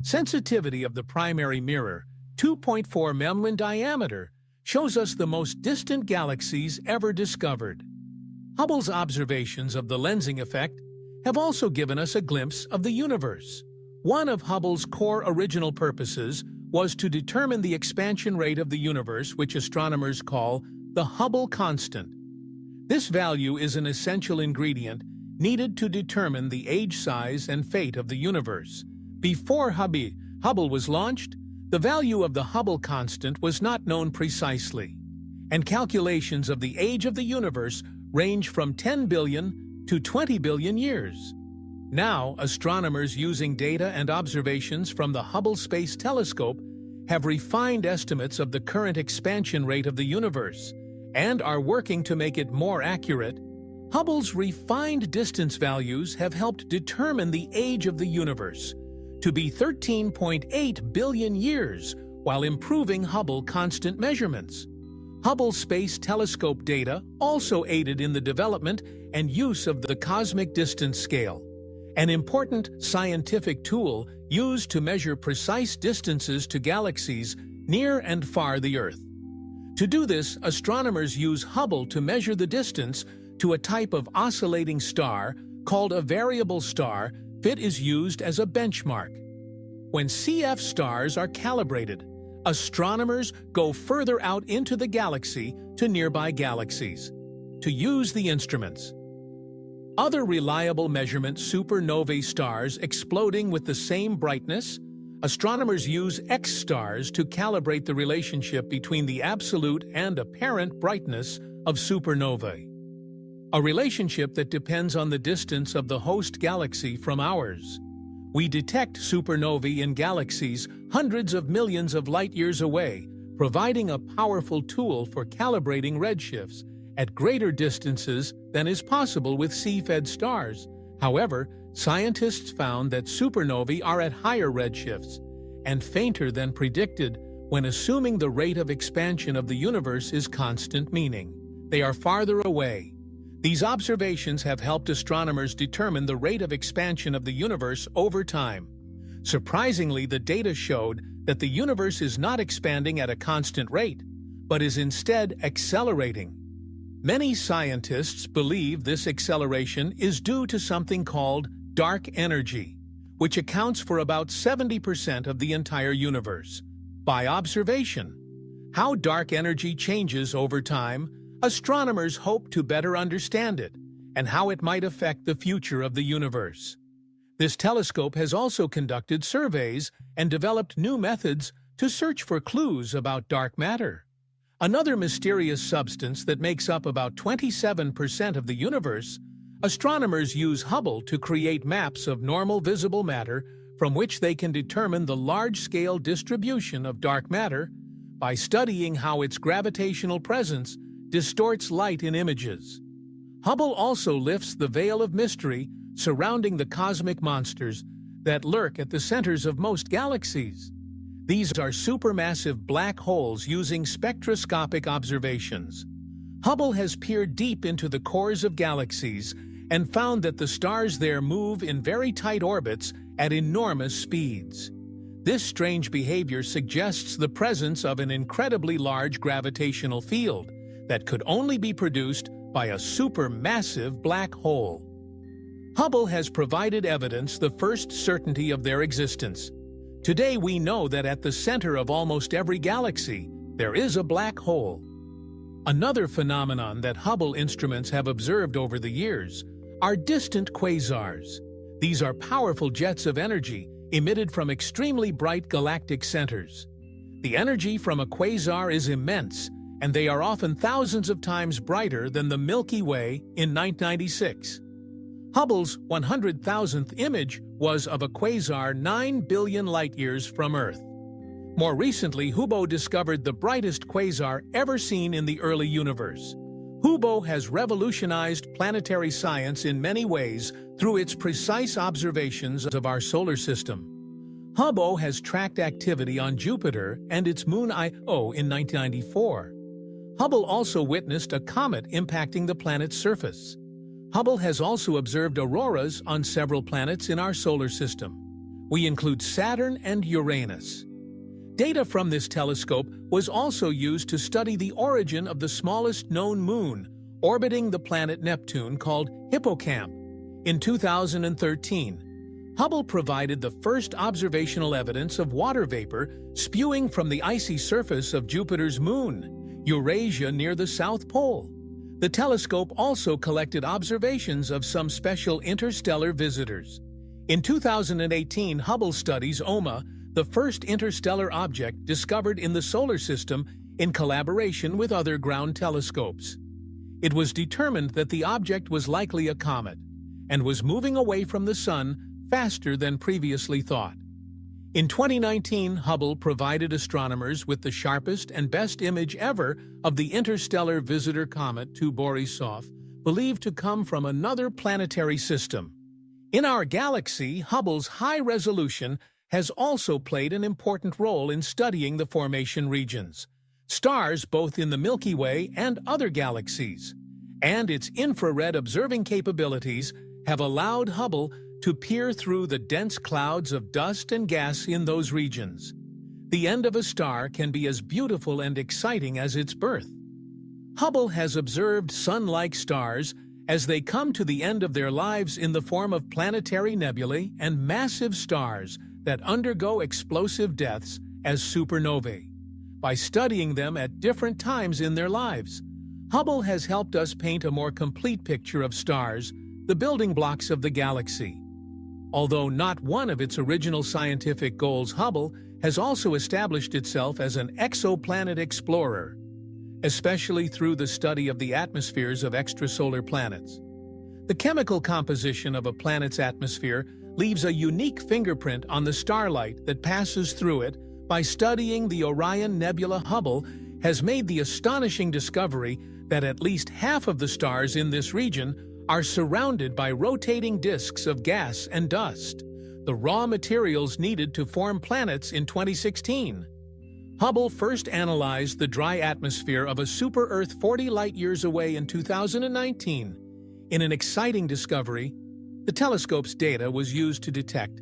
Sensitivity of the primary mirror, 2.4 mm in diameter, shows us the most distant galaxies ever discovered. Hubble's observations of the lensing effect have also given us a glimpse of the universe. One of Hubble's core original purposes was to determine the expansion rate of the universe, which astronomers call the Hubble constant. This value is an essential ingredient needed to determine the age, size, and fate of the universe. Before Hubble was launched, the value of the Hubble constant was not known precisely, and calculations of the age of the universe range from 10 billion to 20 billion years. Now, astronomers using data and observations from the Hubble Space Telescope have refined estimates of the current expansion rate of the universe and are working to make it more accurate. Hubble's refined distance values have helped determine the age of the universe to be 13.8 billion years while improving Hubble constant measurements. Hubble Space Telescope data also aided in the development and use of the cosmic distance scale, an important scientific tool used to measure precise distances to galaxies near and far the Earth. To do this, astronomers use Hubble to measure the distance to a type of oscillating star called a variable star. It is used as a benchmark. When CF stars are calibrated, astronomers go further out into the galaxy to nearby galaxies to use the instruments. Other reliable measurement supernovae stars exploding with the same brightness, astronomers use X stars to calibrate the relationship between the absolute and apparent brightness of supernovae, a relationship that depends on the distance of the host galaxy from ours. We detect supernovae in galaxies hundreds of millions of light-years away, providing a powerful tool for calibrating redshifts at greater distances than is possible with C-fed stars. However, scientists found that supernovae are at higher redshifts and fainter than predicted when assuming the rate of expansion of the universe is constant, meaning they are farther away. These observations have helped astronomers determine the rate of expansion of the universe over time. Surprisingly, the data showed that the universe is not expanding at a constant rate, but is instead accelerating. Many scientists believe this acceleration is due to something called dark energy, which accounts for about 70% of the entire universe. By observation, how dark energy changes over time, astronomers hope to better understand it and how it might affect the future of the universe. This telescope has also conducted surveys and developed new methods to search for clues about dark matter, another mysterious substance that makes up about 27% of the universe. Astronomers use Hubble to create maps of normal visible matter from which they can determine the large-scale distribution of dark matter by studying how its gravitational presence distorts light in images. Hubble also lifts the veil of mystery surrounding the cosmic monsters that lurk at the centers of most galaxies. These are supermassive black holes using spectroscopic observations. Hubble has peered deep into the cores of galaxies and found that the stars there move in very tight orbits at enormous speeds. This strange behavior suggests the presence of an incredibly large gravitational field that could only be produced by a supermassive black hole. Hubble has provided evidence, the first certainty of their existence. Today we know that at the center of almost every galaxy, there is a black hole. Another phenomenon that Hubble instruments have observed over the years are distant quasars. These are powerful jets of energy emitted from extremely bright galactic centers. The energy from a quasar is immense, and they are often thousands of times brighter than the Milky Way in 1996. Hubble's 100,000th image was of a quasar 9 billion light-years from Earth. More recently, Hubble discovered the brightest quasar ever seen in the early universe. Hubble has revolutionized planetary science in many ways through its precise observations of our solar system. Hubble has tracked activity on Jupiter and its moon Io in 1994. Hubble also witnessed a comet impacting the planet's surface. Hubble has also observed auroras on several planets in our solar system. We include Saturn and Uranus. Data from this telescope was also used to study the origin of the smallest known moon orbiting the planet Neptune, called Hippocamp. In 2013, Hubble provided the first observational evidence of water vapor spewing from the icy surface of Jupiter's moon, Eurasia near the South Pole. The telescope also collected observations of some special interstellar visitors. In 2018, Hubble studies OMA, the first interstellar object discovered in the solar system in collaboration with other ground telescopes. It was determined that the object was likely a comet and was moving away from the Sun faster than previously thought. In 2019, Hubble provided astronomers with the sharpest and best image ever of the interstellar visitor comet 2 Borisov, believed to come from another planetary system. In our galaxy, Hubble's high resolution has also played an important role in studying the formation regions, stars both in the Milky Way and other galaxies, and its infrared observing capabilities have allowed Hubble to peer through the dense clouds of dust and gas in those regions. The end of a star can be as beautiful and exciting as its birth. Hubble has observed sun-like stars as they come to the end of their lives in the form of planetary nebulae and massive stars that undergo explosive deaths as supernovae. By studying them at different times in their lives, Hubble has helped us paint a more complete picture of stars, the building blocks of the galaxy. Although not one of its original scientific goals, Hubble has also established itself as an exoplanet explorer, especially through the study of the atmospheres of extrasolar planets. The chemical composition of a planet's atmosphere leaves a unique fingerprint on the starlight that passes through it. By studying the Orion Nebula, Hubble has made the astonishing discovery that at least half of the stars in this region are surrounded by rotating disks of gas and dust, the raw materials needed to form planets. In 2016, Hubble first analyzed the dry atmosphere of a super-Earth 40 light-years away in 2019. In an exciting discovery, the telescope's data was used to detect